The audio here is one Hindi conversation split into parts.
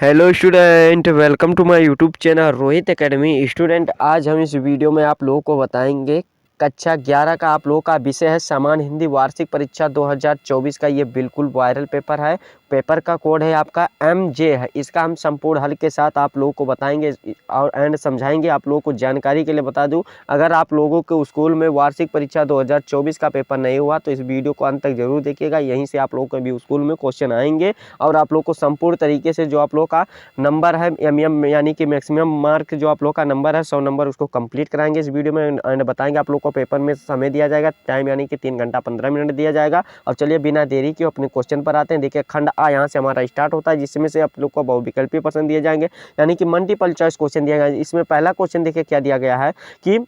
Hello student, welcome to my YouTube channel Rohit academy. Student, आज हम इस वीडियो में आप लोगों को बताएंगे कक्षा 11 का आप लोगों का विषय है सामान्य हिंदी वार्षिक परीक्षा 2024 का। ये बिल्कुल वायरल पेपर है। पेपर का कोड है आपका MJ है। इसका हम संपूर्ण हल के साथ आप लोगों को बताएंगे और एंड समझाएंगे। आप लोगों को जानकारी के लिए बता दूं, अगर आप लोगों के स्कूल में वार्षिक परीक्षा 2024 का पेपर नहीं हुआ तो इस वीडियो को अंत तक जरूर देखिएगा। यहीं से आप लोगों के भी स्कूल में क्वेश्चन आएंगे और आप लोग को संपूर्ण तरीके से जो आप लोग का नंबर है MM यानी कि मैक्सिमम मार्क जो आप लोग का नंबर है 100 नंबर, उसको कंप्लीट कराएंगे इस वीडियो में एंड बताएंगे। आप लोग को पेपर में समय दिया जाएगा, टाइम यानी कि 3 घंटा 15 मिनट दिया जाएगा। और चलिए बिना देरी के अपने क्वेश्चन पर आते हैं। देखिए, खंड A यहाँ से हमारा स्टार्ट होता है, जिसमें से आप लोग को बहुविकल्पीय प्रश्न दिए जाएंगे यानी कि मल्टीपल चॉइस क्वेश्चन दिया गया है। इसमें पहला क्वेश्चन देखिए क्या दिया गया है कि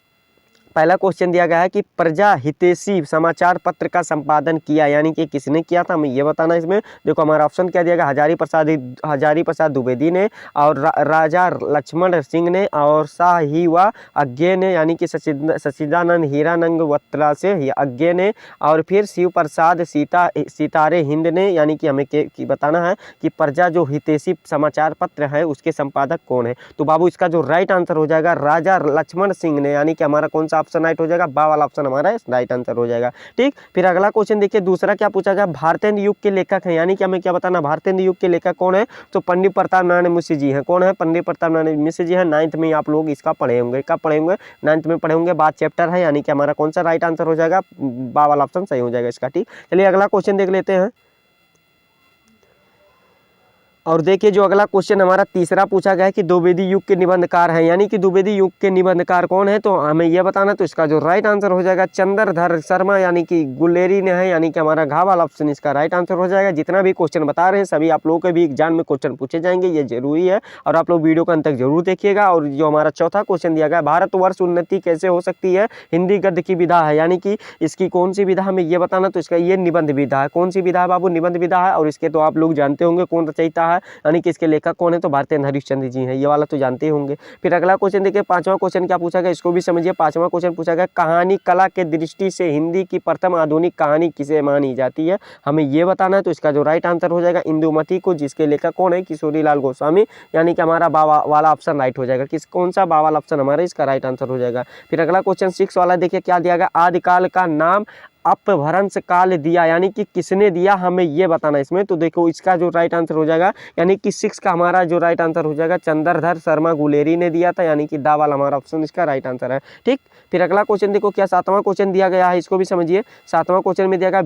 पहला क्वेश्चन दिया गया है कि प्रजा हितैषी समाचार पत्र का संपादन किया, यानी कि किसने किया था हमें ये बताना। इसमें देखो हमारा ऑप्शन क्या दिया गया, हजारी प्रसाद द्विवेदी ने, और राजा लक्ष्मण सिंह ने, और साहिवा अज्ञे ने यानी कि सच्चिदानंद हीरानंद वत्रा से अज्ञे ने, और फिर शिव प्रसाद सितारे हिंद ने। यानी कि हमें बताना है कि प्रजा जो हितैषी समाचार पत्र है उसके संपादक कौन है। तो बाबू इसका जो राइट आंसर हो जाएगा राजा लक्ष्मण सिंह ने, यानी कि हमारा कौन सा ऑप्शन राइट हो जाएगा, बा वाला ऑप्शन हमारा राइट आंसर हो जाएगा। ठीक, फिर अगला क्वेश्चन देखिए, दूसरा क्या पूछा गया, भारतेंदु युग के लेखक हैं, यानी कि हमें क्या बताना भारतेंदु युग के लेखक कौन है। तो पंडित प्रताप नारायण मिश्र जी हैं। कौन है, पंडित प्रताप नारायण मिश्र जी हैं। 9th में आप लोग इसका पढ़े होंगे। कब पढ़े होंगे, 9th में पढ़े होंगे। बाद चैप्टर है, यानी कि हमारा कौन सा राइट आंसर हो जाएगा, बा वाला ऑप्शन सही हो जाएगा इसका। ठीक, चलिए अगला क्वेश्चन देख लेते हैं। और देखिए जो अगला क्वेश्चन हमारा तीसरा पूछा गया है कि द्विवेदी युग के निबंधकार हैं, यानी कि द्विवेदी युग के निबंधकार कौन है। तो हमें यह बताना, तो इसका जो राइट आंसर हो जाएगा चंद्रधर शर्मा, यानी कि गुलेरी ने है, यानी कि हमारा घा वाला ऑप्शन इसका राइट आंसर हो जाएगा। जितना भी क्वेश्चन बता रहे हैं सभी आप लोगों के भी एग्जाम में क्वेश्चन पूछे जाएंगे, ये जरूरी है और आप लोग वीडियो को अंत तक जरूर देखिएगा। और जो हमारा चौथा क्वेश्चन दिया गया, भारतवर्ष उन्नति कैसे हो सकती है, हिंदी गद्य की विधा है, यानी कि इसकी कौन सी विधा हमें ये बताना। तो इसका ये निबंध विधा है। कौन सी विधा है बाबू, निबंध विधा है। और इसके तो आप लोग जानते होंगे कौन रचयिता है, यानी कि इसके लेखक कौन है, तो भारतेंदु हरिश्चंद्र जी हैं। ये वाला तो जानते होंगे। फिर अगला क्वेश्चन देखिए, पांचवा क्वेश्चन क्या पूछा गया, इसको भी समझिए। पांचवा क्वेश्चन पूछा गया, कहानी कला के दृष्टि से हिंदी की प्रथम आधुनिक कहानी किसे मानी जाती है, हमें ये बताना है। तो इसका जो राइट आंसर हो जाएगा इंदुमती को, जिसके लेखक कौन है, किशोरी लाल गोस्वामी, यानी कि हमारा बा वाला ऑप्शन राइट हो जाएगा। कौन सा बा वाला ऑप्शन हमारा इसका राइट आंसर हो जाएगा। फिर अगला क्वेश्चन 6 वाला देखिए क्या दिया गया, आदिकाल का नाम अपभ्रंश काल दिया, यानी कि किसने दिया, हमें ये बताना इसमें। तो देखो इसका जो राइट आंसर हो जाएगा, यानी कि 6 का हमारा जो राइट आंसर हो जाएगा चंद्रधर शर्मा गुलेरी ने दिया था, यानी कि दा वाला हमारा ऑप्शन इसका राइट आंसर है। ठीक, फिर अगला क्वेश्चन देखो क्या 7वां क्वेश्चन दिया गया है, इसको भी समझिए। 7वां क्वेश्चन में दिया गया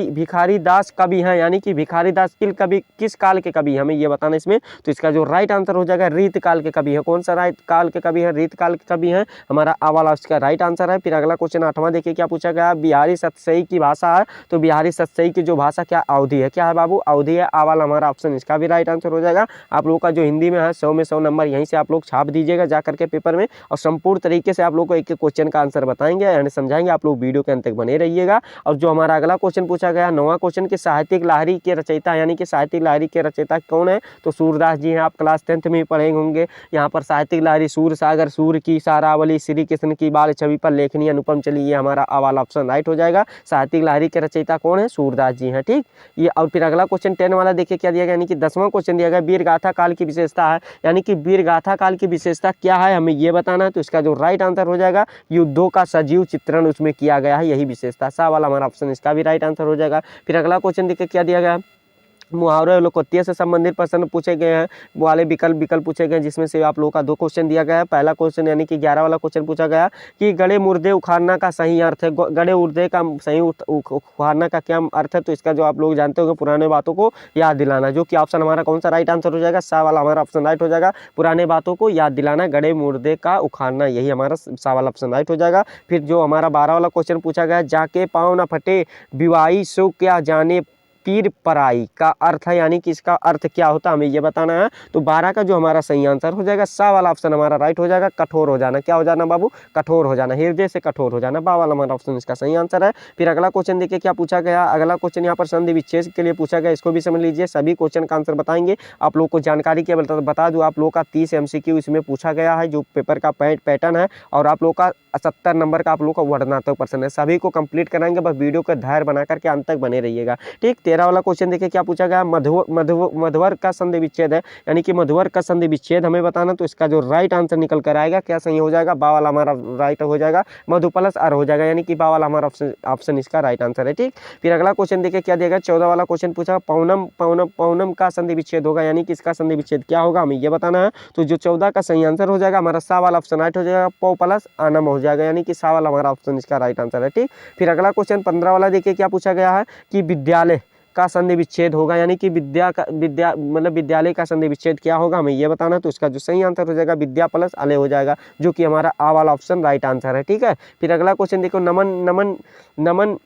भिखारी दास कवि हैं, यानी कि भिखारी दास कवि किस काल के कवि, हमें ये बताना इसमें। तो इसका जो राइट आंसर हो जाएगा रीत काल के कवि है। कौन सा राइट काल के कवि है, रीत काल के कवि है, हमारा आ वाला इसका राइट आंसर है। फिर अगला क्वेश्चन 8वां देखिए क्या पूछा गया, बिहारी सतसई की भाषा है। तो बिहारी सतसई की जो भाषा क्या अवधी है, क्या है बाबू, अवधी है। आ वाला हमारा ऑप्शन इसका भी राइट आंसर हो जाएगा। आप लोगों का जो हिंदी में है 100 में 100 नंबर यहीं से आप लोग छाप दीजिएगा जा करके पेपर में, और संपूर्ण तरीके से आप लोग को एक एक क्वेश्चन का आंसर बताएंगे एंड समझाएंगे। आप लोग वीडियो के अंत तक बने रहिएगा। और जो हमारा अगला क्वेश्चन पूछा गया 9वां क्वेश्चन के साहित्यिक लहरी के रचयिता, यानी कि साहित्यिक लहरी के रचयिता कौन है। तो सूरदास जी हैं। आप क्लास 10th में पढ़े होंगे। यहाँ पर साहित्यिक लहरी सूर सागर, सूर की सारावली, श्री कृष्ण की बाल छवि पर लेखनी अनुपम चली, ये हमारा आ वाला ऑप्शन राइट हो जाएगा। साहित्यिक लहरी के रचयिता कौन है, सूरदास जी हैं। ठीक, ये। और फिर अगला क्वेश्चन 10 वाला देखिए क्या दिया गया, यानी कि 10वां क्वेश्चन दिया गया, वीर गाथा काल की विशेषता है, यानी कि वीर गाथा काल की विशेषता क्या है, हमें ये बताना है। तो इसका जो राइट आंसर हो जाएगा युद्धों का सजीव चित्रण उसमें किया गया है, यही विशेषता। सा वाला हमारा ऑप्शन इसका भी राइट आंसर हो जाएगा। फिर अगला क्वेश्चन देखिए क्या दिया गया, मुहावरे और लोकोक्ति से संबंधित प्रश्न पूछे गए हैं, वाले विकल्प पूछे गए, जिसमें से आप लोगों का 2 क्वेश्चन दिया गया है। पहला क्वेश्चन यानी कि 11 वाला क्वेश्चन पूछा गया कि गड़े मुर्दे उखाड़ना का सही अर्थ है। गड़े मुर्दे का सही उखाड़ना का क्या अर्थ है। तो इसका जो आप लोग जानते होंगे पुराने बातों को याद दिलाना, जो कि ऑप्शन हमारा कौन सा राइट आंसर हो जाएगा, सा वाला हमारा ऑप्शन राइट हो जाएगा। पुराने बातों को याद दिलाना, गड़े मुर्दे का उखाड़ना, यही हमारा सा वाला ऑप्शन राइट हो जाएगा। फिर जो हमारा 12 वाला क्वेश्चन पूछा गया, जाके पाँव न फटे विवाही सो क्या जाने पीर पराई का अर्थ है, यानी कि इसका अर्थ क्या होता है, हमें ये बताना है। तो 12 का जो हमारा सही आंसर हो जाएगा सा वाला ऑप्शन हमारा राइट हो जाएगा, कठोर हो जाना। क्या हो जाना बाबू, कठोर हो जाना, हृदय से कठोर हो जाना, बा वाला हमारा ऑप्शन इसका सही आंसर है। फिर अगला क्वेश्चन देखिए क्या पूछा गया, अगला क्वेश्चन यहाँ पर संधि विच्छेद के लिए पूछा गया, इसको भी समझ लीजिए। सभी क्वेश्चन का आंसर बताएंगे आप लोग को। जानकारी के बता दूं आप लोग का 30 MCQ इसमें पूछा गया है, जो पेपर का पैटर्न है, और आप लोग का 70 नंबर का आप लोग का वर्णनात्मक प्रश्न है। सभी को कंप्लीट कराएंगे, बस वीडियो का धैर्य बना करके अंत तक बने रहिएगा। ठीक, 13 13 वाला क्वेश्चन देखिए क्या पूछा गया, मध्वर का संधि विच्छेद है, यानी कि मध्वर का संधि विच्छेद हमें बताना। तो इसका जो राइट आंसर निकल कर आएगा क्या सही हो जाएगा, बा वाला हमारा राइट हो जाएगा, मधु प्लस अर हो जाएगा, यानी कि बा वाला हमारा ऑप्शन इसका राइट आंसर है। ठीक, फिर अगला क्वेश्चन देखिए क्या देगा, 14 वाला क्वेश्चन पूछा, पौनम पौनम पौनम का संधि विच्छेद होगा, यानी कि इसका संधि विच्छेद क्या होगा हमें ये बताना है। तो जो 14 का सही आंसर हो जाएगा हमारा सा वाला ऑप्शन राइट हो जाएगा, पौ प्लस आनम हो जाएगा, यानी कि सा वाला हमारा ऑप्शन इसका राइट आंसर है। ठीक, फिर अगला क्वेश्चन 15 वाला देखिए क्या पूछा गया है कि विद्यालय का संधि विच्छेद होगा, यानी कि विद्यालय का संधि विच्छेद क्या होगा हमें ये बताना। तो इसका जो सही आंसर हो जाएगा विद्या प्लस अले हो जाएगा, जो कि हमारा आ वाला ऑप्शन राइट आंसर है। ठीक है, फिर अगला क्वेश्चन देखो, नमन नमन नमन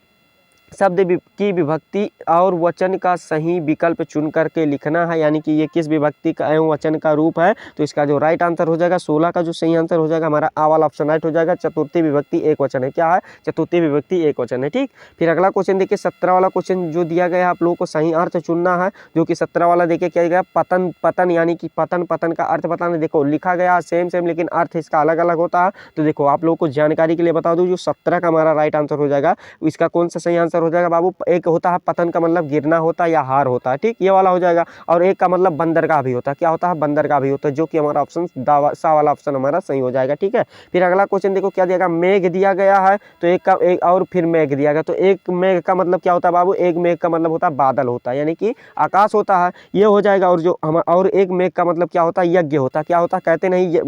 शब्द की विभक्ति और वचन का सही विकल्प चुन करके लिखना है, यानी कि ये किस विभक्ति का एवं वचन का रूप है। तो इसका जो राइट आंसर हो जाएगा 16 का जो सही आंसर हो जाएगा हमारा आ वाला ऑप्शन राइट हो जाएगा, चतुर्थी विभक्ति एक वचन है। क्या है, चतुर्थी विभक्ति एक वचन है। ठीक, फिर अगला क्वेश्चन देखिए 17 वाला क्वेश्चन जो दिया गया है, आप लोगों को सही अर्थ चुनना है, जो कि 17 वाला देखिए क्या गया, पतन पतन, यानी कि पतन पतन का अर्थ बताना। देखो लिखा गया सेम लेकिन अर्थ इसका अलग अलग होता है। तो देखो आप लोगों को जानकारी के लिए बता दूं, जो 17 का हमारा राइट आंसर हो जाएगा, इसका कौन सा सही आंसर हो जाएगा बाबू, एक होता है पतन का मतलब गिरना होता है या हार होता है। ठीक, ये वाला हो जाएगा, और एक का मतलब बंदरगाह भी होता है, क्या होता है, बंदरगाह भी होता है, जो कि हमारा ऑप्शन सा वाला ऑप्शन हमारा सही हो जाएगा। ठीक है, फिर अगला क्वेश्चन देखो क्या दिया, मेघ दिया गया है, तो एक का एक और फिर मेघ दिया गया, तो एक मेघ का मतलब क्या होता है बाबू, एक मेघ का मतलब होता है बादल होता है, यानी कि आकाश होता है, ये हो जाएगा। और जो हम और एक मेघ का मतलब क्या होता है, यज्ञ होता है, क्या होता है, कहते नहीं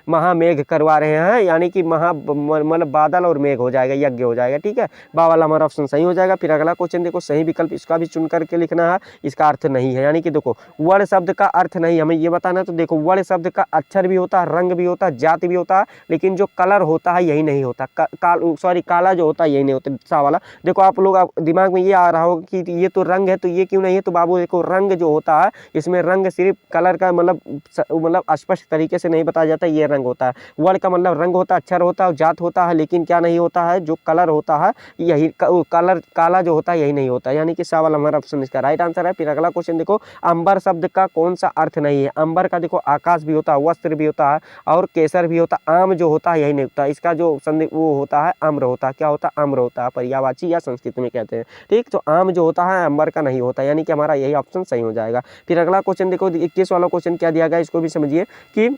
महामेघ करवा रहे हैं, यानी कि मतलब बादल और मेघ हो जाएगा, यज्ञ हो जाएगा। ठीक है, बा वाला हमारा ऑप्शन सही हो जाएगा। फिर अगला क्वेश्चन देखो, सही विकल्प इसका भी चुन करके लिखना है, इसका अर्थ नहीं है, यानी कि देखो वर्ण शब्द का अर्थ नहीं हमें ये बताना है। तो देखो वर्ण शब्द का अक्षर भी होता है, रंग भी होता है, जाति भी होता है, लेकिन जो कलर होता है यही नहीं होता, काला जो होता है यही नहीं होता, सा वाला। देखो आप लोग दिमाग में ये आ रहा होगा कि ये तो रंग है तो ये क्यों नहीं है, तो बाबू देखो रंग जो होता है इसमें रंग सिर्फ कलर का मतलब स्पष्ट तरीके से नहीं बताया जाता, ये रंग होता है। वर्ण का मतलब रंग होता है, अक्षर होता है, जात होता है, लेकिन क्या नहीं होता है, जो कलर होता है यही कलर काला जो होता है यही नहीं होता, यानी कि सा वाला हमारा ऑप्शन इसका राइट आंसर है। फिर अगला क्वेश्चन देखो, अंबर शब्द का कौन सा अर्थ नहीं है। अंबर का देखो आकाश भी होता है, वस्त्र भी होता है, और केसर भी होता है, आम जो होता है यही नहीं होता, इसका जो संधि वो होता है आम्र होता है, क्या होता है, आम्र होता है, पर्यायवाची या संस्कृत में कहते हैं। ठीक, तो आम जो होता है अंबर का नहीं होता, यानी कि हमारा यही ऑप्शन सही हो जाएगा। फिर अगला क्वेश्चन देखो 21 वाला क्वेश्चन क्या दिया गया, इसको भी समझिए कि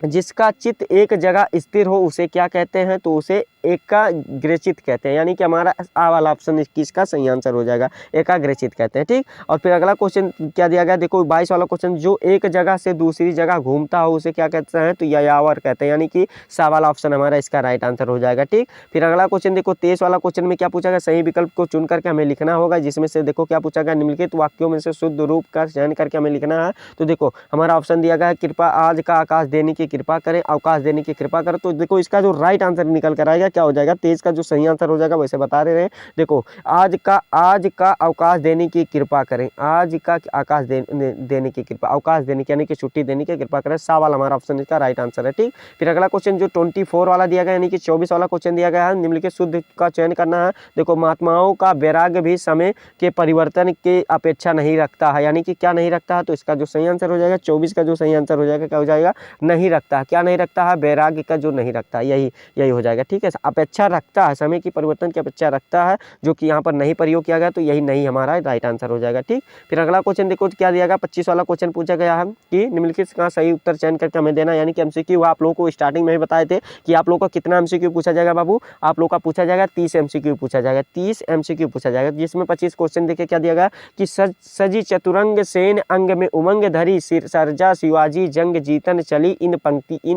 जिसका चित्त एक जगह स्थिर हो उसे क्या कहते हैं, तो उसे एकाग्रचित्त कहते हैं, यानी कि हमारा आ वाला ऑप्शन इसका सही आंसर हो जाएगा, एकाग्रचित्त कहते हैं। ठीक, और फिर अगला क्वेश्चन क्या दिया गया, देखो 22 वाला क्वेश्चन, जो एक जगह से दूसरी जगह घूमता हो उसे क्या कहते हैं, तो यायावर कहते हैं, यानी कि सा वाला ऑप्शन हमारा इसका राइट आंसर हो जाएगा। ठीक, फिर अगला क्वेश्चन देखो 23 वाला क्वेश्चन में क्या पूछा गया, सही विकल्प को चुन करके हमें लिखना होगा, जिसमें से देखो क्या पूछा गया, निम्नलिखित वाक्यों में से शुद्ध रूप का चयन करके हमें लिखना है। तो देखो हमारा ऑप्शन दिया गया है, कृपा आज का आकाश देने की कृपा करें, अवकाश देने की कृपा करें। तो देखो इसका जो राइट आंसर निकल कर आएगा क्या हो जाएगा, 23 का जो सही आंसर हो जाएगा वैसे बता रहे हैं। देखो आज का अवकाश देने की कृपा करें, आज का आकाश देने की कृपा, अवकाश देने की यानी कि छुट्टी देने की कृपा करें, सा वाला हमारा ऑप्शन इसका राइट आंसर है। ठीक, फिर अगला क्वेश्चन जो 24 वाला दिया गया, यानी कि 24 वाला क्वेश्चन दिया गया है, निम्नलिखित शुद्ध का चयन करना है। देखो महात्माओं का वैराग्य भी समय के परिवर्तन के अपेक्षा नहीं रखता है, यानी कि क्या नहीं रखता है, तो इसका जो सही आंसर हो जाएगा 24 का जो सही आंसर हो जाएगा क्या हो जाएगा, नहीं रखता है। क्या नहीं रखता है, वैराग्य का जो नहीं रखता है, यही हो जाएगा। ठीक है, अपेक्षा रखता है, समय की परिवर्तन की अपेक्षा रखता है, जो कि यहाँ पर नहीं प्रयोग किया गया, तो यही नहीं हमारा राइट आंसर हो जाएगा। ठीक, फिर अगला क्वेश्चन देखो क्या दिया गया, 25 वाला क्वेश्चन पूछा गया है कि निम्नलिखित का सही उत्तर चयन करके हमें देना, यानी कि एमसीक्यू आप लोगों को स्टार्टिंग में ही बताए थे कि आप लोगों का कितना एमसीक्यू पूछा जाएगा बाबू, आप लोग का पूछा जाएगा 30 एमसीक्यू पूछा जाएगा, 30 एमसीक्यू पूछा जाएगा, जिसमें 25 क्वेश्चन देखे क्या दिया गया कि सजी चतुरंग सेन अंग में उमंग धरी सरजा शिवाजी जंग जीतन चली, इन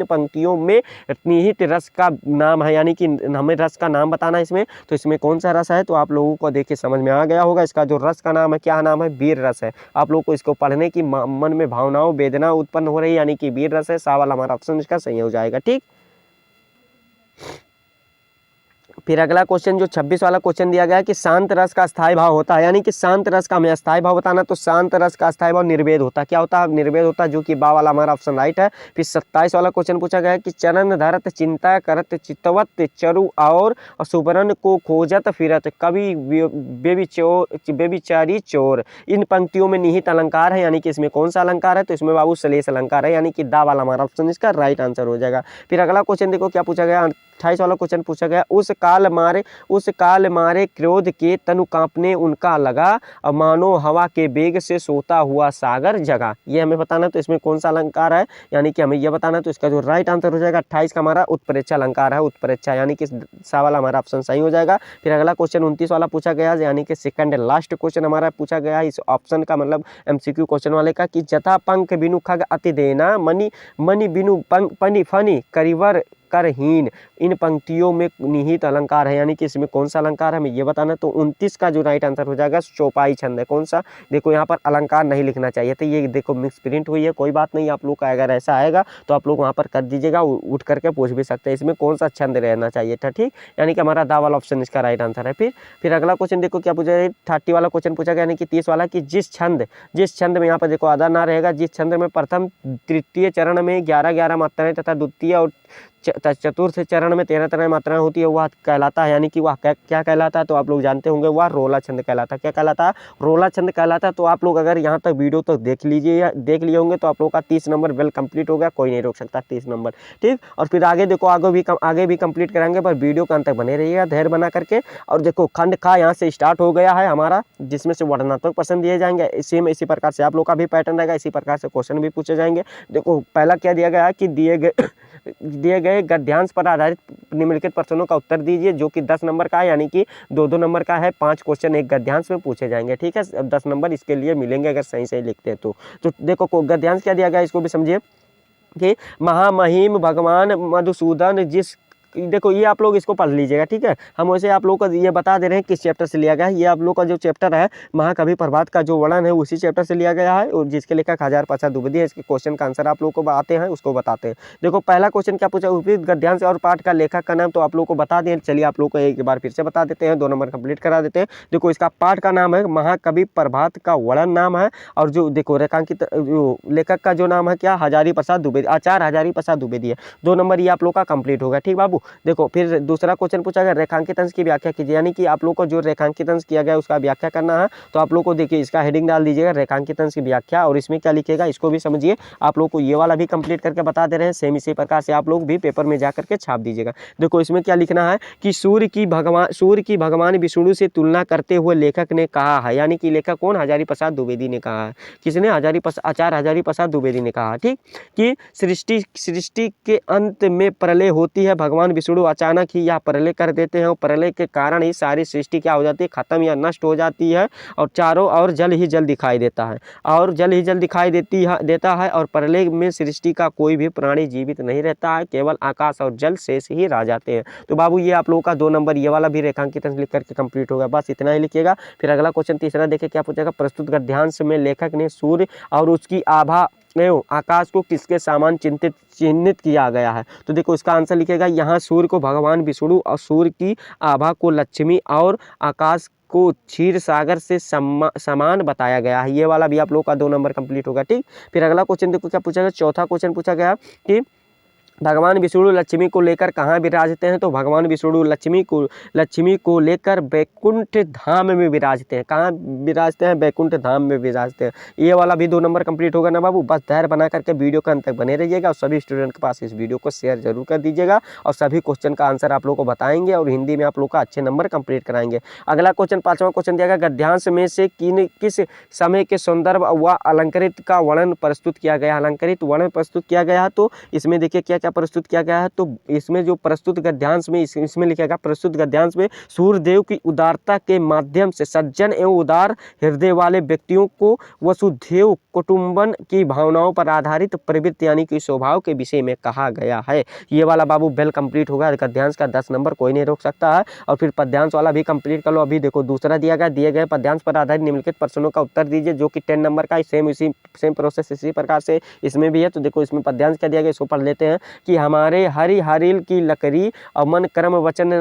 पंक्तियों में निहित रस का नाम है, यानी कि हमें रस का नाम बताना है इसमें। तो इसमें कौन सा रस है, तो आप लोगों को देख के समझ में आ गया होगा, इसका जो रस का नाम है, क्या नाम है, वीर रस है। आप लोगों को इसको पढ़ने की मन में भावनाओं वेदना उत्पन्न हो रही है, यानी कि वीर रस है, सा वाला हमारा ऑप्शन इसका सही हो जाएगा। ठीक, फिर अगला क्वेश्चन जो 26 वाला क्वेश्चन दिया गया है कि शांत रस का स्थायी भाव होता है, यानी कि शांत रस का हमें स्थायी भाव बताना। तो शांत रस का स्थायी भाव निर्वेद होता है, क्या होता है, निर्वेद होता है, जो कि बा वाला हमारा ऑप्शन राइट है। फिर 27 वाला क्वेश्चन पूछा गया है कि चरण धरत चिंता करत चितवत चरु और सुवर्ण को खोजत फिरत कवि बेबिचारी चोर, इन पंक्तियों में निहित अलंकार है, यानी कि इसमें कौन सा अलंकार है, तो इसमें बाबू सलेश अलंकार है, यानी कि दा वाला हमारा ऑप्शन इसका राइट आंसर हो जाएगा। फिर अगला क्वेश्चन देखो क्या पूछा गया 28 वाला क्वेश्चन पूछा गया, उस काल मारे क्रोध के तनु कांपने उनका लगा, और मानो हवा के बेग से सोता हुआ सागर जगा। ये हमें बताना, तो इसमें कौन सा अलंकार है, यानी कि हमें यह बताना। तो इसका जो राइट आंसर हो जाएगा 28 का हमारा उत्प्रेक्षा अलंकार है, उत्प्रेक्षा, यानी कि सा वाला हमारा ऑप्शन सही हो जाएगा। फिर अगला क्वेश्चन 29 वाला पूछा गया, यानी कि सेकंड लास्ट क्वेश्चन हमारा पूछा गया इस ऑप्शन का, मतलब MCQ क्वेश्चन वाले का, कि जथा पंख बिनु खग अति देना, मणि मणि बिनु पनि फनि करिवर करहीन, इन पंक्तियों में निहित अलंकार है, यानी कि इसमें कौन सा अलंकार है हमें ये बताना। तो 29 का जो राइट आंसर हो जाएगा चौपाई छंद है। कौन सा, देखो यहाँ पर अलंकार नहीं लिखना चाहिए, तो ये देखो मिक्स प्रिंट हुई है, कोई बात नहीं, आप लोग का अगर ऐसा आएगा तो आप लोग वहाँ पर कर दीजिएगा, उठ करके पूछ भी सकते हैं इसमें कौन सा छंद रहना चाहिए था, ठीक, यानी कि हमारा दा वाला ऑप्शन इसका राइट आंसर है। फिर अगला क्वेश्चन देखो क्या पूछा है, 30 वाला क्वेश्चन पूछा गया, यानी कि 30 वाला, कि जिस छंद में, यहाँ पर देखो आधा ना रहेगा, जिस छंद में प्रथम तृतीय चरण में 11-11 मात्राएं तथा द्वितीय और चतुर्थ चरण में 13-13 मात्राएं होती है, वह कहलाता है, यानी कि वह क्या कहलाता है, तो आप लोग जानते होंगे वह रोला छंद कहलाता है। क्या कहलाता है, रोला छंद कहलाता है। तो आप लोग अगर यहाँ तक वीडियो तक देख लिए होंगे तो आप लोग का 30 नंबर वेल कंप्लीट हो गया, कोई नहीं रोक सकता 30 नंबर, ठीक। और फिर आगे देखो, आगे भी कंप्लीट कराएंगे, पर वीडियो के अंत तक बने रहिएगा धैर्य बना करके। और देखो खंड खा यहाँ से स्टार्ट हो गया है हमारा, जिसमें से वर्णनात्मक प्रश्न दिए जाएंगे, इसी प्रकार से आप लोग का भी पैटर्न रहेगा, इसी प्रकार से क्वेश्चन भी पूछे जाएंगे। देखो पहला क्या दिया गया है कि दिए गए गद्यांश पर आधारित निम्नलिखित प्रश्नों का उत्तर दीजिए, जो कि 10 नंबर का है, यानी कि 2-2 नंबर का है, 5 क्वेश्चन एक गद्यांश में पूछे जाएंगे, ठीक है। अब 10 नंबर इसके लिए मिलेंगे अगर सही सही लिखते हैं तो देखो गद्यांश क्या दिया गया, इसको भी समझिए, कि महामहिम भगवान मधुसूदन जिस, देखो ये आप लोग इसको पढ़ लीजिएगा, ठीक है। हम वैसे आप लोगों को ये बता दे रहे हैं किस चैप्टर से लिया गया है। ये आप लोग का जो चैप्टर है महाकवि प्रभात का जो वर्णन है उसी चैप्टर से लिया गया है, और जिसके लेखक हजार प्रसाद द्विवेदी है। इसके क्वेश्चन का आंसर आप लोग को आते हैं, उसको बताते हैं। देखो पहला क्वेश्चन क्या पूछा, उपयुक्त गद्यांश और पाठ का लेखक का नाम, तो आप लोग को बता दें, चलिए आप लोग को एक बार फिर से बता देते हैं, 2 नंबर कंप्लीट करा देते हैं। देखो इसका पाठ का नाम है महाकवि प्रभात का वर्णन नाम है, और जो देखो रेखांकित लेखक का जो नाम है क्या, हजारी प्रसाद द्विवेदी, आचार्य हजारी प्रसाद द्विवेदी है। 2 नंबर ये आप लोग का कंप्लीट होगा, ठीक बाबू। देखो फिर दूसरा क्वेश्चन पूछा गया, रेखांकित अंश की व्याख्या कीजिए, यानी कि आप लोग को जो रेखांकित अंश किया गया उसका व्याख्या करना है। तो आप लोग को देखिए इसका हेडिंग डाल दीजिएगा रेखांकित अंश की व्याख्या, और इसमें क्या लिखेगा इसको भी समझिए। आप लोग को ये वाला भी कंप्लीट करके बता दे रहे हैं, सेम इसी प्रकार से आप लोग भी पेपर में जा करके छाप दीजिएगा। देखो इसमें क्या लिखना है कि सूर्य की भगवान विष्णु से तुलना करते हुए लेखक ने कहा है, यानी कि लेखक कौन, हजारी प्रसाद द्विवेदी ने कहा है। किसने, आचार्य हजारी प्रसाद द्विवेदी ने कहा, ठीक, कि सृष्टि के अंत में प्रलय होती है, भगवान विष्णु अचानक ही यह प्रलय कर देते हैं, और प्रलय के कारण ही सारी सृष्टि क्या हो जाती है, खत्म या नष्ट हो जाती है, और चारों ओर जल ही जल दिखाई देता है, और जल ही जल दिखाई देता है, और प्रलय में सृष्टि का कोई भी प्राणी जीवित नहीं रहता है, केवल आकाश और जल शेष ही रह जाते हैं। तो बाबू ये आप लोगों का 2 नंबर ये वाला भी रेखांकित लिख करके कंप्लीट होगा, बस इतना ही लिखिएगा। फिर अगला क्वेश्चन तीसरा देखिए क्या पूछेगा, प्रस्तुत गद्यांश में लेखक ने सूर्य और उसकी आभा एवं आकाश को किसके समान चिन्हित किया गया है। तो देखो इसका आंसर लिखेगा, यहाँ सूर्य को भगवान विष्णु और सूर्य की आभा को लक्ष्मी और आकाश को क्षीर सागर से समान बताया गया है। ये वाला भी आप लोग का 2 नंबर कंप्लीट होगा, ठीक। फिर अगला क्वेश्चन देखो क्या पूछा गया, चौथा क्वेश्चन पूछा गया कि भगवान विष्णु लक्ष्मी को लेकर कहाँ विराजते हैं। तो भगवान विष्णु लक्ष्मी को लेकर बैकुंठ धाम में विराजते हैं। कहाँ विराजते हैं, बैकुंठ धाम में विराजते हैं। ये वाला भी 2 नंबर कंप्लीट होगा ना बाबू। बस धैर्य बना करके वीडियो के अंत तक बने रहिएगा, और सभी स्टूडेंट के पास इस वीडियो को शेयर जरूर कर दीजिएगा, और सभी क्वेश्चन का आंसर आप लोग को बताएंगे, और हिंदी में आप लोग का अच्छे नंबर कंप्लीट कराएंगे। अगला क्वेश्चन 5वां क्वेश्चन दिया गया, गद्यांश में से किस समय के सौंदर्य व अलंकृत का वर्णन प्रस्तुत किया गया। अलंकृत वर्णन प्रस्तुत किया गया है, तो इसमें देखिए क्या प्रस्तुत किया गया है। तो इसमें जो प्रस्तुत गद्यांश में इसमें लिखेगा, प्रस्तुत गद्यांश में सूर्यदेव की उदारता के माध्यम से सज्जन एवं उदार हृदय वाले व्यक्तियों को वसुधैव कुटुंबन की भावनाओं पर आधारित प्रवृत्ति यानी कि स्वभाव के विषय में कहा गया है। ये वाला बाबू बेल कंप्लीट होगा, गद्यांश का 10 नंबर कोई नहीं रोक सकता है। और फिर पद्यांश वाला भी कंप्लीट कर लो। अभी देखो दूसरा दिया गया, दिए गए पद्यांश पर आधारित निम्नलिखित प्रश्नों का उत्तर दीजिए, जो कि 10 नंबर का सेम प्रोसेस इसी प्रकार से इसमें भी है। तो देखो इसमें पद्यांश क्या दिया गया, इसको पढ़ लेते हैं कि हमारे हरि हरिल की लकड़ी और मन कर्म वचन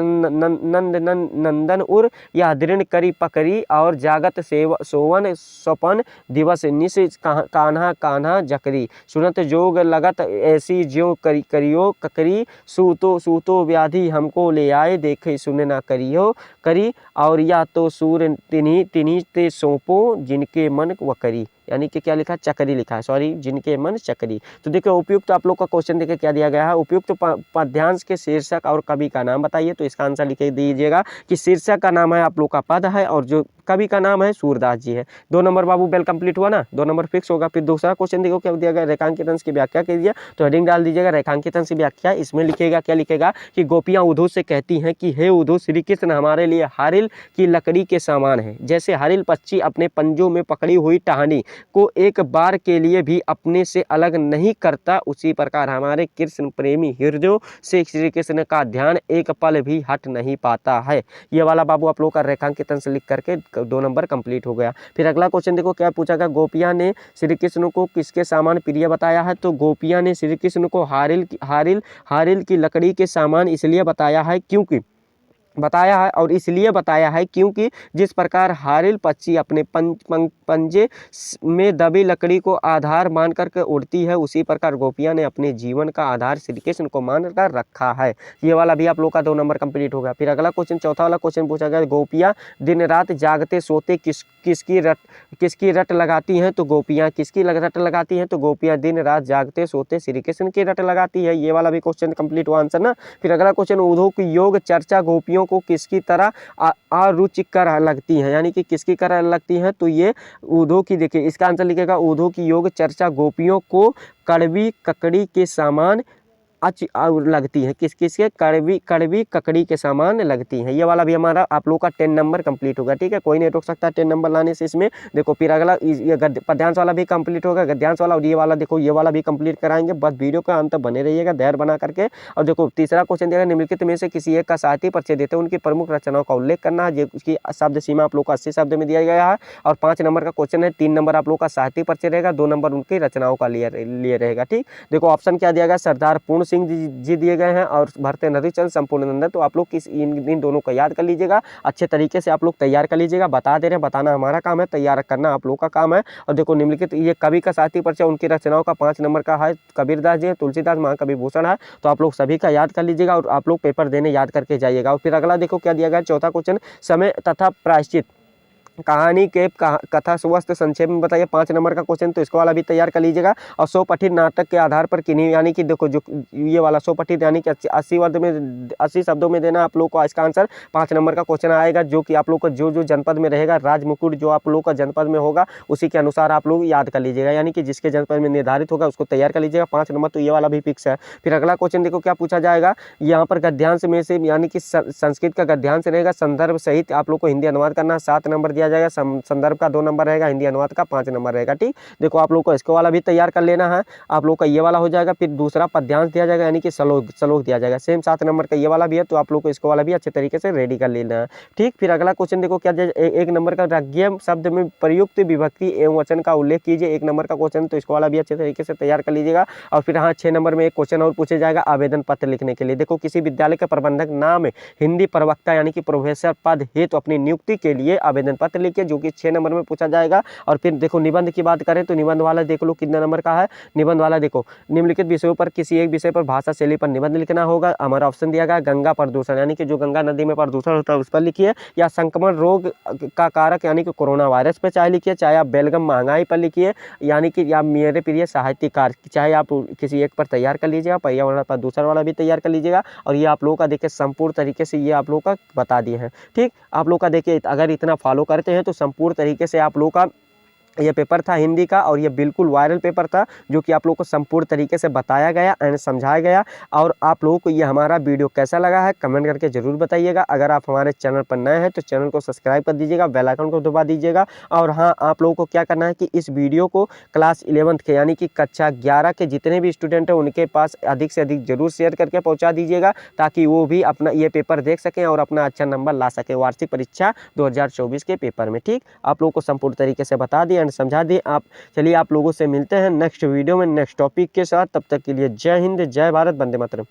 नंदन उर या दृढ़ करी पकड़ी और जागत सोवन स्वपन दिवस निश कान्हा कान्हा जकरी सुनत जोग लगत ऐसी ज्यों करियो ककरी सूतो व्याधि हमको ले आए देखे सुन ना करियो करी और या तो सूर तिन्ही ते सौंपो जिनके मन व करी, यानी कि क्या लिखा, चकरी लिखा है, सॉरी, जिनके मन चकरी। तो देखो उपयुक्त तो आप लोग का क्वेश्चन देखिए क्या दिया दिया गया है उपयुक्त पद्यांश के शीर्षक और कवि का नाम बताइए। तो इसका आंसर लिख दीजिएगा कि शीर्षक का नाम है आप लोग का पद है और जो कवि का नाम है सूरदास जी है। 2 नंबर बाबू वेल कंप्लीट हुआ ना, 2 नंबर फिक्स होगा। फिर दूसरा क्वेश्चन देखो क्या दिया गया, रेखांकित अंश की व्याख्या कीजिए। तो हेडिंग डाल दीजिएगा रेखांकित अंश की व्याख्या। इसमें लिखेगा क्या, लिखेगा कि गोपियां उद्धव से कहती हैं कि हे उद्धव, श्री कृष्ण हमारे लिए हारिल की लकड़ी के समान है। जैसे हारिल पक्षी अपने पंजों में पकड़ी हुई टहनी को एक बार के लिए भी अपने से अलग नहीं करता, उसी प्रकार हमारे कृष्ण प्रेमी हृदयों से श्री कृष्ण का ध्यान एक पल भी हट नहीं पाता है। ये वाला बाबू आप लोग का रेखांकित अंश लिख करके 2 नंबर कंप्लीट हो गया। फिर अगला क्वेश्चन देखो क्या पूछा गया, गोपियां ने श्री कृष्ण को किसके समान प्रिय बताया है। तो गोपियां ने श्री कृष्ण को हारिल की लकड़ी के समान इसलिए बताया है क्योंकि इसलिए बताया है क्योंकि जिस प्रकार हारिल पक्षी अपने पंजे में दबी लकड़ी को आधार मान करके उड़ती है, उसी प्रकार गोपियां ने अपने जीवन का आधार श्री कृष्ण को मानकर रखा है। ये वाला भी आप लोग का 2 नंबर कंप्लीट होगा। फिर अगला क्वेश्चन, चौथा वाला क्वेश्चन पूछा गया, गोपियां दिन रात जागते सोते किसकी रट लगाती हैं। तो गोपियां किसकी रट लगाती हैं। तो गोपियां दिन रात जागते सोते श्री कृष्ण की रट लगाती है। ये वाला भी क्वेश्चन कंप्लीट हुआ आंसर ना। फिर अगला क्वेश्चन, उद्धव की योग चर्चा गोपियों को किसकी तरह अरुचिकर लगती है, यानी कि किसकी तरह लगती है। तो ये उद्धव की, देखिए इसका आंसर लिखेगा उद्धव की योग चर्चा गोपियों को कड़वी ककड़ी के समान लगती है। किसके कड़वी ककड़ी के समान लगती है। ये वाला भी हमारा आप लोग का 10 नंबर कंप्लीट होगा। ठीक है, कोई नहीं रोक सकता 10 नंबर लाने से इसमें। देखो फिर अगला ये पद्यांश वाला भी कंप्लीट होगा, गद्यांश वाला, और ये वाला देखो ये वाला भी कंप्लीट कराएंगे। बस वीडियो का अंत बने रहिएगा धैर्य बना करके। और देखो तीसरा क्वेश्चन दिया, निम्नलिखित में से किसी एक का साहित्य परिचय देते हैं, उनकी प्रमुख रचनाओं का उल्लेख करना है। उसकी शब्द सीमा आप लोग को 80 शब्द में दिया गया है। और 5 नंबर का क्वेश्चन है, 3 नंबर आप लोग का साहित्य परिचय रहेगा, 2 नंबर उनकी रचनाओं का लिए रहेगा। ठीक, देखो ऑप्शन क्या दिया गया, सरदार पूर्ण सिंह जी दिए गए हैं और भरते नदीचंद संपूर्णानंद। तो आप लोग इन दोनों को याद कर लीजिएगा, अच्छे तरीके से आप लोग तैयार कर लीजिएगा। बता दे रहे हैं, बताना हमारा काम है, तैयार करना आप लोग का काम है। और देखो निम्नलिखित ये कवि का साहित्य परिचय, उनकी रचनाओं का 5 नंबर का है, कबीरदास जी है, तुलसीदास, महाकवि भूषण है। तो आप लोग सभी का याद कर लीजिएगा और आप लोग पेपर देने याद करके जाइएगा। और फिर अगला देखो क्या दिया गया, चौथा क्वेश्चन, समय तथा प्रायश्चित कहानी के कथा स्वस्थ संक्षेप में बताइए। 5 नंबर का क्वेश्चन, तो इसको वाला भी तैयार कर लीजिएगा। और 100 पठित नाटक के आधार पर किन्हीं, यानी कि देखो जो ये वाला 100 पठित यानी कि 80 शब्दों में देना आप लोग को इसका आंसर। 5 नंबर का क्वेश्चन आएगा जो कि आप लोग को जो जनपद में रहेगा, राज मुकुट जो आप लोग का जनपद में होगा उसी के अनुसार आप लोग याद कर लीजिएगा, यानी कि जिसके जनपद में निर्धारित होगा उसको तैयार कर लीजिएगा। 5 नंबर तो ये वाला भी फिक्स है। फिर अगला क्वेश्चन देखो क्या पूछा जाएगा, यहाँ पर गद्यांश में से, यानी कि संस्कृत का गद्यांश रहेगा, संदर्भ सहित आप लोग को हिंदी अनुवाद करना 7 नंबर दिया जाएगा। संदर्भ का 2 नंबर रहेगा, हिंदी अनुवाद का 5 नंबर रहेगा। ठीक, देखो आप लोग को इसको वाला भी तैयार कर लेना है, आप लोग का ये वाला हो जाएगा। फिर दूसरा पद्यांश दिया जाएगा, यानी कि श्लोक दिया जाएगा, सेम 7 नंबर का ये वाला भी है। तो आप लोग को इसको वाला भी अच्छे तरीके से रेडी कर लेना है। ठीक, फिर अगला क्वेश्चन देखो क्या, 1 नंबर का राज्य शब्द में प्रयुक्त विभक्ति एवं वचन का उल्लेख कीजिए। 1 नंबर का क्वेश्चन, तो इसको वाला भी अच्छे तरीके से तैयार कर लीजिएगा। और फिर हाँ 6 नंबर में एक क्वेश्चन और पूछा जाएगा आवेदन पत्र लिखने के लिए। देखो किसी विद्यालय के प्रबंधक नाम हिंदी प्रवक्ता यानी कि प्रोफेसर पद हेतु अपनी नियुक्ति के लिए आवेदन पत्र लिखिए, जो कि 6 नंबर में पूछा जाएगा। और फिर देखो निबंध की बात करें तो निबंध वाला देख लो कितने नंबर का है। निबंध वाला देखो, निम्नलिखित विषयों पर किसी एक विषय पर भाषा शैली पर निबंध लिखना होगा। हमारा ऑप्शन दिया गया गंगा प्रदूषण, यानी कि जो गंगा नदी में प्रदूषण होता है उस पर लिखिए, या संक्रमण रोग का कारक यानी कि कोरोना वायरस पर चाहे लिखिए, चाहे आप बेलगम महंगाई पर लिखिए, यानी कि या मेरे प्रिय साहित्यकार, चाहे आप किसी एक पर तैयार कर लीजिएगा। पर्यावरण प्रदूषण वाला भी तैयार कर लीजिएगा। और ये आप लोगों का देखिए संपूर्ण तरीके से ये आप लोगों का बता दिए हैं। ठीक, आप लोग का देखिए अगर इतना फॉलो करते हैं तो संपूर्ण तरीके से आप लोग का ये पेपर था हिंदी का, और ये बिल्कुल वायरल पेपर था जो कि आप लोगों को संपूर्ण तरीके से बताया गया एंड समझाया गया। और आप लोगों को ये हमारा वीडियो कैसा लगा है कमेंट करके जरूर बताइएगा। अगर आप हमारे चैनल पर नए हैं तो चैनल को सब्सक्राइब कर दीजिएगा, बेल आइकन को दबा दीजिएगा। और हाँ, आप लोगों को क्या करना है कि इस वीडियो को क्लास 11th के यानी कि कक्षा 11 के जितने भी स्टूडेंट हैं उनके पास अधिक से अधिक जरूर शेयर करके पहुँचा दीजिएगा, ताकि वो भी अपना ये पेपर देख सकें और अपना अच्छा नंबर ला सकें वार्षिक परीक्षा 2024 के पेपर में। ठीक, आप लोगों को संपूर्ण तरीके से बता दिए, समझा दिए आप। चलिए आप लोगों से मिलते हैं नेक्स्ट वीडियो में नेक्स्ट टॉपिक के साथ, तब तक के लिए जय हिंद, जय भारत, वंदे मातरम।